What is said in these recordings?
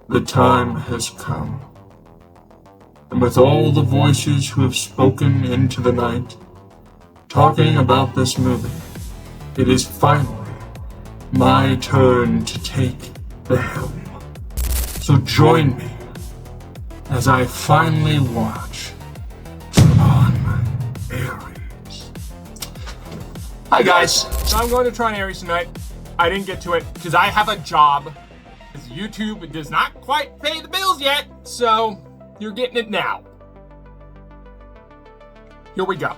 The time has come. And with all the voices who have spoken into the night, talking about this movie, it is finally my turn to take the helm. So join me as I finally watch Tron Ares. Hi guys, so I'm going to Tron Ares tonight. I didn't get to it because I have a job. YouTube does not quite pay the bills yet, so you're getting it now. Here we go.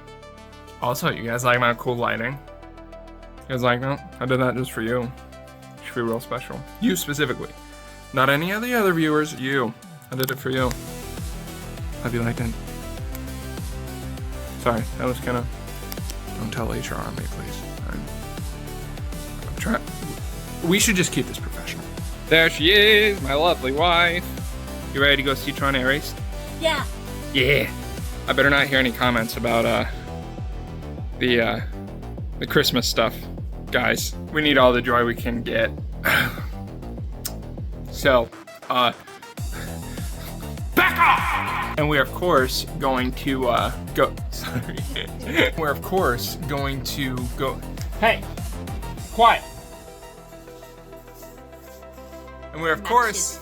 Also, you guys like my cool lighting? You guys like that? I did that just for you. It should be real special. You specifically. Not any of the other viewers, you. I did it for you. Hope you liked it. Sorry, that was kind of... Don't tell HR on me, please. I'm trying... We should just keep this professional. There she is, my lovely wife. You ready to go see Tron Ares? Yeah. Yeah. I better not hear any comments about the Christmas stuff, guys. We need all the joy we can get. So, back off! And we're of course going to go. Sorry. We're of course going to go. Hey, quiet. And we're of course.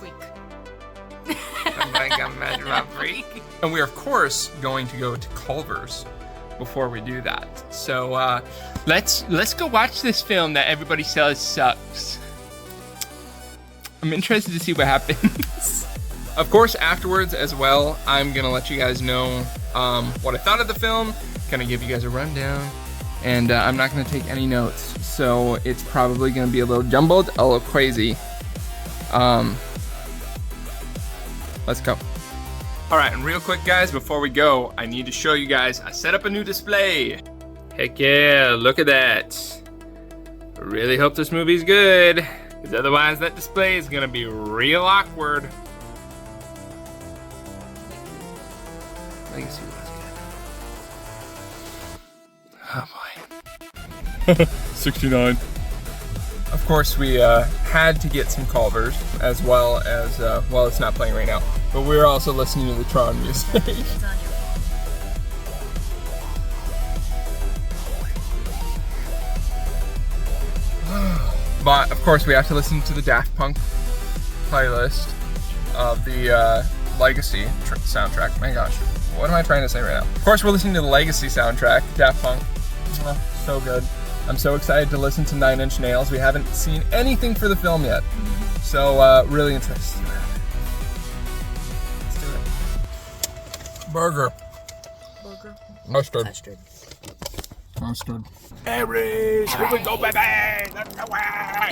I'm like a measurement freak. And we're of course going to go to Culver's before we do that. So let's go watch this film that everybody says sucks. I'm interested to see what happens. Of course, afterwards as well, I'm gonna let you guys know what I thought of the film. Gonna give you guys a rundown, and I'm not gonna take any notes, so it's probably gonna be a little jumbled, a little crazy. Let's go. All right, and real quick, guys, before we go, I need to show you guys, I set up a new display. Heck yeah, look at that. I really hope this movie's good, because otherwise that display is gonna be real awkward. Legacy was good. Oh boy. 69. Of course, we had to get some Culver's, as well as, well, it's not playing right now, but we're also listening to the Tron music. But, of course, we have to listen to the Daft Punk playlist of the Legacy soundtrack. My gosh, what am I trying to say right now? Of course, we're listening to the Legacy soundtrack, Daft Punk. Oh, so good. I'm so excited to listen to 9 Inch Nails. We haven't seen anything for the film yet. So, really interested. Let's do it. Burger. Mustard. Mustard. Ares, here we go, baby! Let's go!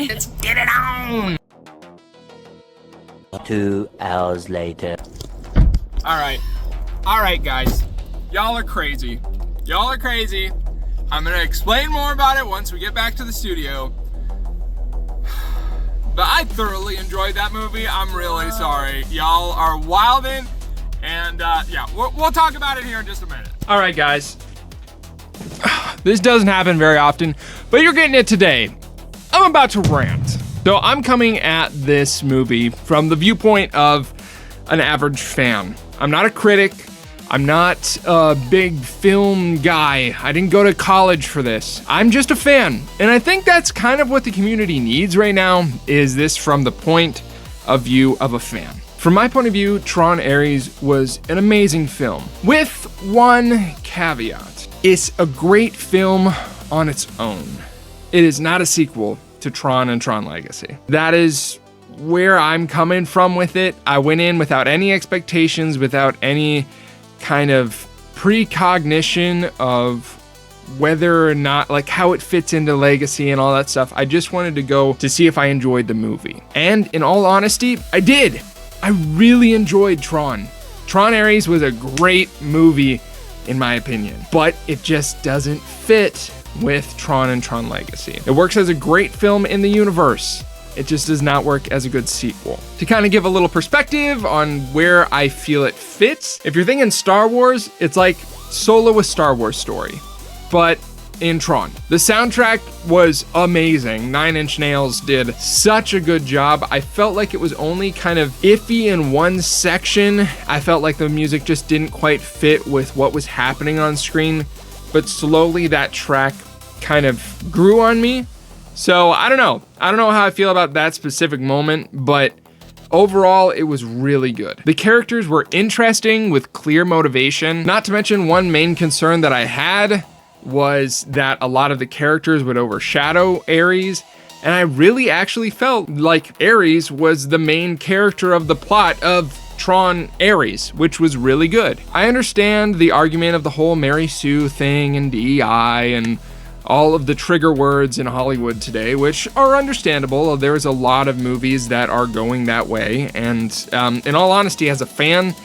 Let's get it on! 2 hours later. Alright, guys. Y'all are crazy. I'm gonna explain more about it once we get back to the studio. But I thoroughly enjoyed that movie. I'm really sorry. Y'all are wildin'. And yeah, we'll talk about it here in just a minute. All right, guys. This doesn't happen very often, but you're getting it today. I'm about to rant. So I'm coming at this movie from the viewpoint of an average fan. I'm not a critic. I'm not a big film guy. I didn't go to college for this. I'm just a fan. And I think that's kind of what the community needs right now, is this from the point of view of a fan. From my point of view, Tron Ares was an amazing film, with one caveat. It's a great film on its own. It is not a sequel to Tron and Tron Legacy. That is where I'm coming from with it. I went in without any expectations, without any kind of precognition of whether or not, like, how it fits into Legacy and all that stuff. I just wanted to go to see if I enjoyed the movie. And in all honesty, I did. I really enjoyed Tron. Tron Ares was a great movie, in my opinion, but it just doesn't fit with Tron and Tron Legacy. It works as a great film in the universe. It just does not work as a good sequel. To kind of give a little perspective on where I feel it fits, if you're thinking Star Wars, it's like Solo, a Star Wars story, but in Tron. The soundtrack was amazing. Nine Inch Nails did such a good job. I felt like it was only kind of iffy in one section. I felt like the music just didn't quite fit with what was happening on screen, but slowly that track kind of grew on me. So I don't know how I feel about that specific moment, but overall, it was really good. The characters were interesting with clear motivation. Not to mention, one main concern that I had was that a lot of the characters would overshadow Ares, and I really actually felt like Ares was the main character of the plot of Tron Ares, which was really good. I understand the argument of the whole Mary Sue thing and DEI and all of the trigger words in Hollywood today, which are understandable. There's a lot of movies that are going that way, and in all honesty, as a fan,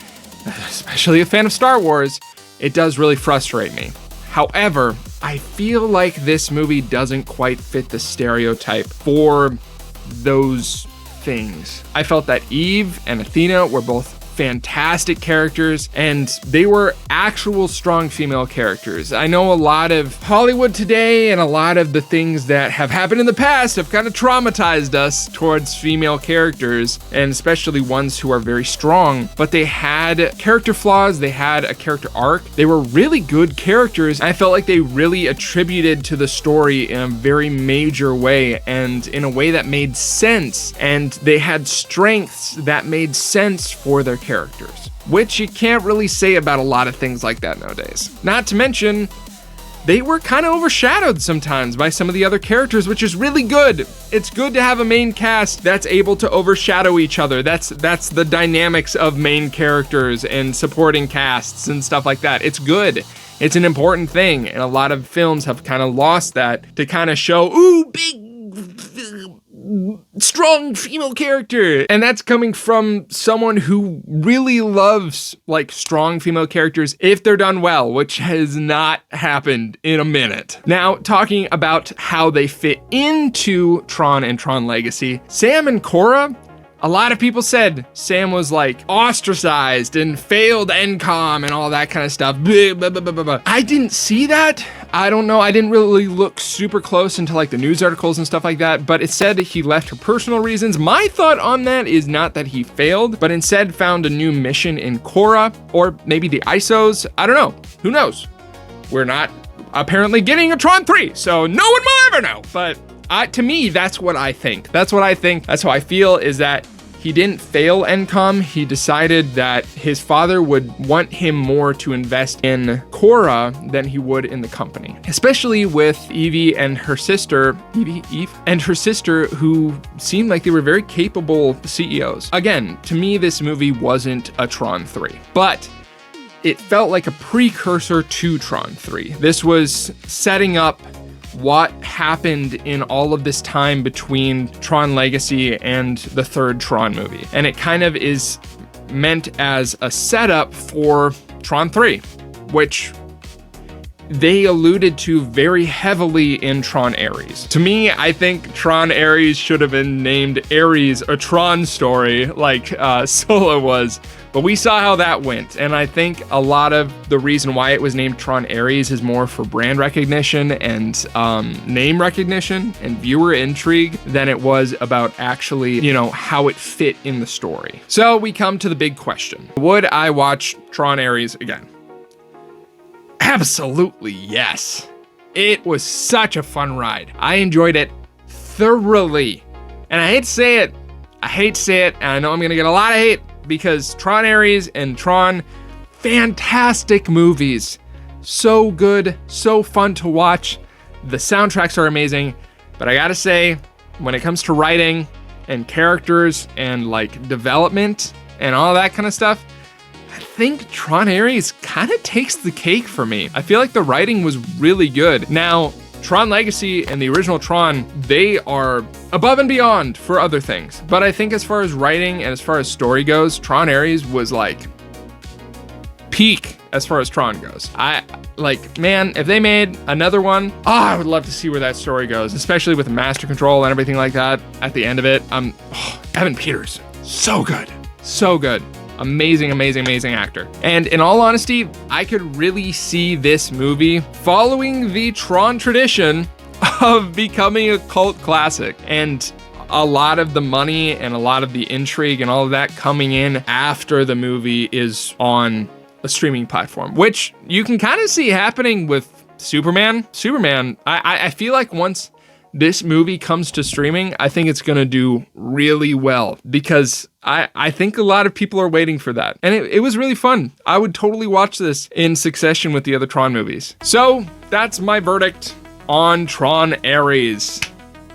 especially a fan of Star Wars, it does really frustrate me. However, I feel like this movie doesn't quite fit the stereotype for those things. I felt that Eve and Athena were both fantastic characters, and they were actual strong female characters. I know a lot of Hollywood today and a lot of the things that have happened in the past have kind of traumatized us towards female characters, and especially ones who are very strong, but they had character flaws, they had a character arc, they were really good characters. I felt like they really attributed to the story in a very major way and in a way that made sense, and they had strengths that made sense for their characters, which you can't really say about a lot of things like that nowadays. Not to mention, they were kind of overshadowed sometimes by some of the other characters, which is really good. It's good to have a main cast that's able to overshadow each other. That's the dynamics of main characters and supporting casts and stuff like that. It's good. It's an important thing, and a lot of films have kind of lost that to kind of show, ooh, big strong female character, and that's coming from someone who really loves like strong female characters if they're done well, which has not happened in a minute. Now, talking about how they fit into Tron and Tron Legacy, Sam and Cora, a lot of people said Sam was like ostracized and failed NCOM and all that kind of stuff. Blah, blah, blah, blah, blah. I didn't see that. I don't know. I didn't really look super close into like the news articles and stuff like that, but it said he left for personal reasons. My thought on that is not that he failed, but instead found a new mission in Cora, or maybe the ISOs. I don't know. Who knows? We're not apparently getting a Tron 3, so no one will ever know. But to me, that's what I think. That's what I think. That's how I feel, is that he didn't fail NCOM. He decided that his father would want him more to invest in Cora than he would in the company, especially with Eve and her sister, who seemed like they were very capable CEOs. Again, to me, this movie wasn't a Tron 3, but it felt like a precursor to Tron 3. This was setting up what happened in all of this time between Tron Legacy and the third Tron movie. And it kind of is meant as a setup for Tron 3, which they alluded to very heavily in Tron Ares. To me, I think Tron Ares should have been named Ares, a Tron story, like Solo was. But we saw how that went, and I think a lot of the reason why it was named Tron Ares is more for brand recognition and name recognition and viewer intrigue than it was about actually, how it fit in the story. So we come to the big question. Would I watch Tron Ares again? Absolutely yes. It was such a fun ride. I enjoyed it thoroughly. And I hate to say it, and I know I'm gonna get a lot of hate, because Tron Ares and Tron, fantastic movies. So good, so fun to watch. The soundtracks are amazing, but I gotta say, when it comes to writing and characters and like development and all that kind of stuff, I think Tron Ares kind of takes the cake for me. I feel like the writing was really good. Now, Tron Legacy and the original Tron, they are above and beyond for other things. But I think as far as writing and as far as story goes, Tron Ares was like peak as far as Tron goes. Man, if they made another one, I would love to see where that story goes, especially with Master Control and everything like that at the end of it. Evan Peters, so good. So good. Amazing, amazing, amazing actor. And in all honesty, I could really see this movie following the Tron tradition of becoming a cult classic. And a lot of the money and a lot of the intrigue and all of that coming in after the movie is on a streaming platform, which you can kind of see happening with Superman. I feel like once this movie comes to streaming, I think it's gonna do really well because I think a lot of people are waiting for that. And it was really fun. I would totally watch this in succession with the other Tron movies. So that's my verdict on Tron Ares.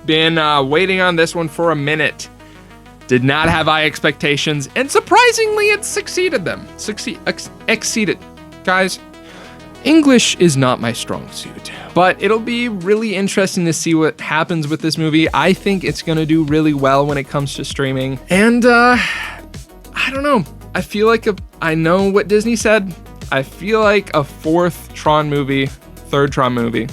Been waiting on this one for a minute. Did not have high expectations, and surprisingly, it succeeded them. Exceeded. Guys, English is not my strong suit, but it'll be really interesting to see what happens with this movie. I think it's gonna do really well when it comes to streaming. And I don't know. I feel like I know what Disney said. I feel like a fourth Tron movie, third Tron movie.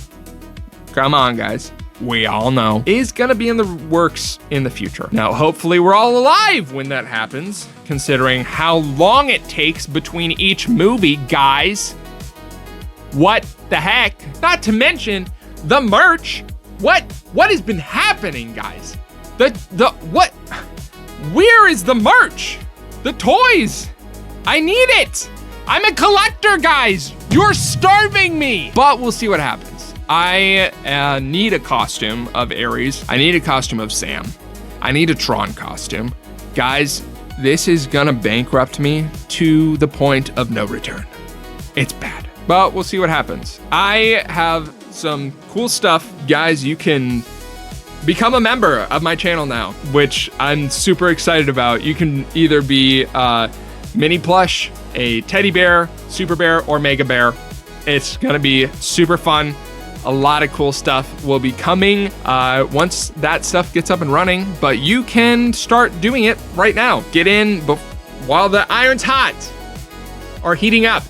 Come on, guys. We all know, is gonna be in the works in the future. Now, hopefully we're all alive when that happens, considering how long it takes between each movie, guys. What the heck? Not to mention the merch. What has been happening, guys? What? Where is the merch? The toys. I need it. I'm a collector, guys. You're starving me. But we'll see what happens. I need a costume of Ares. I need a costume of Sam. I need a Tron costume. Guys, this is gonna bankrupt me to the point of no return. It's bad, but we'll see what happens. I have some cool stuff. Guys, you can become a member of my channel now, which I'm super excited about. You can either be a mini plush, a teddy bear, super bear, or mega bear. It's gonna be super fun. A lot of cool stuff will be coming once that stuff gets up and running, but you can start doing it right now. Get in while the iron's hot or heating up.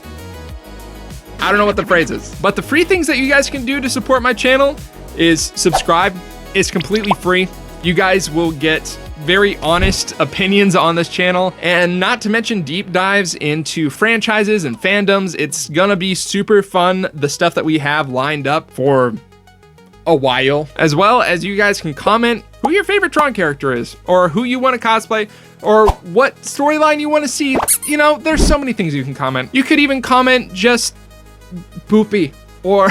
I don't know what the phrase is, but the free things that you guys can do to support my channel is subscribe. It's completely free. You guys will get very honest opinions on this channel, and not to mention deep dives into franchises and fandoms. It's gonna be super fun, the stuff that we have lined up for a while, as well as you guys can comment who your favorite Tron character is, or who you want to cosplay, or what storyline you want to see. You know, there's so many things you can comment. You could even comment just poopy, or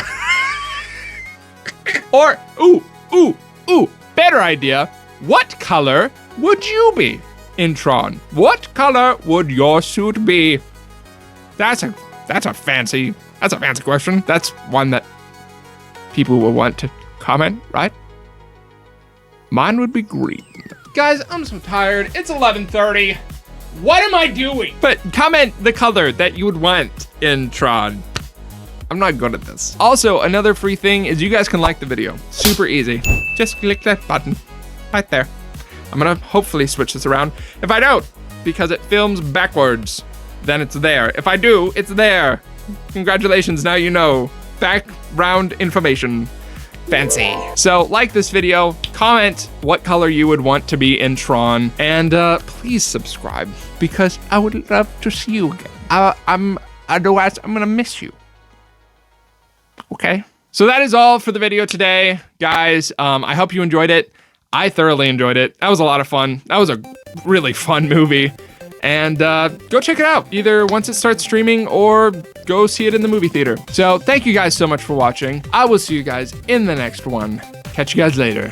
ooh, better idea. What color would you be in Tron? What color would your suit be? That's a fancy question. That's one that people will want to comment, right? Mine would be green. Guys, I'm so tired. It's 11:30. What am I doing? But comment the color that you would want in Tron. I'm not good at this. Also, another free thing is you guys can like the video. Super easy. Just click that button right there. I'm gonna hopefully switch this around. If I don't, because it films backwards, then it's there. If I do, it's there. Congratulations, now you know. Background information. Fancy. So like this video, comment what color you would want to be in Tron, and please subscribe, because I would love to see you again. Otherwise, I'm gonna miss you. Okay? So that is all for the video today, guys. I hope you enjoyed it. I thoroughly enjoyed it. That was a lot of fun. That was a really fun movie. And go check it out, either once it starts streaming or go see it in the movie theater. So thank you guys so much for watching. I will see you guys in the next one. Catch you guys later.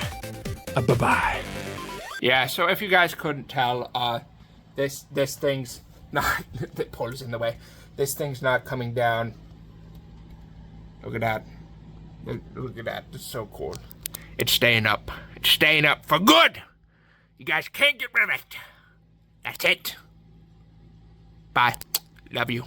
Bye-bye. Yeah, so if you guys couldn't tell, this thing's not, the pole's in the way. This thing's not coming down. Look at that. Look at that. It's so cool. It's staying up. It's staying up for good. You guys can't get rid of it. That's it. Bye. Love you.